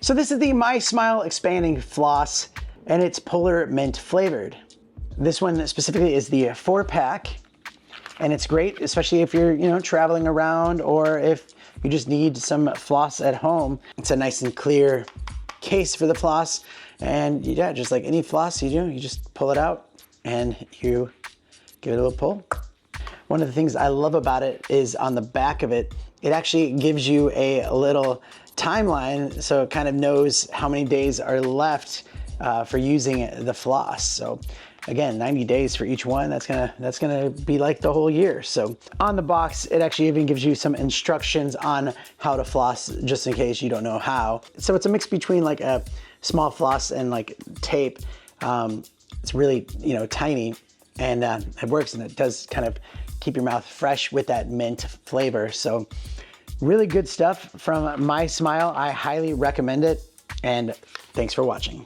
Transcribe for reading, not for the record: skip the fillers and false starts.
So this is the MySmile expanding floss, and it's polar mint flavored. This one specifically is the 4-pack, and it's great, especially if you're traveling around or if you just need some floss at home. It's a nice and clear case for the floss, and yeah, just like any floss you do, you just pull it out and you give it a little pull. One of the things I love about it is on the back of it, it actually gives you a little timeline, so it kind of knows how many days are left for using the floss. So again, 90 days for each one. That's gonna be like the whole year. So on the box, it actually even gives you some instructions on how to floss, just in case you don't know how. So it's a mix between like a small floss and like tape. It's really tiny, and it works, and it does kind of keep your mouth fresh with that mint flavor. So really good stuff from MySmile. I highly recommend it, and thanks for watching.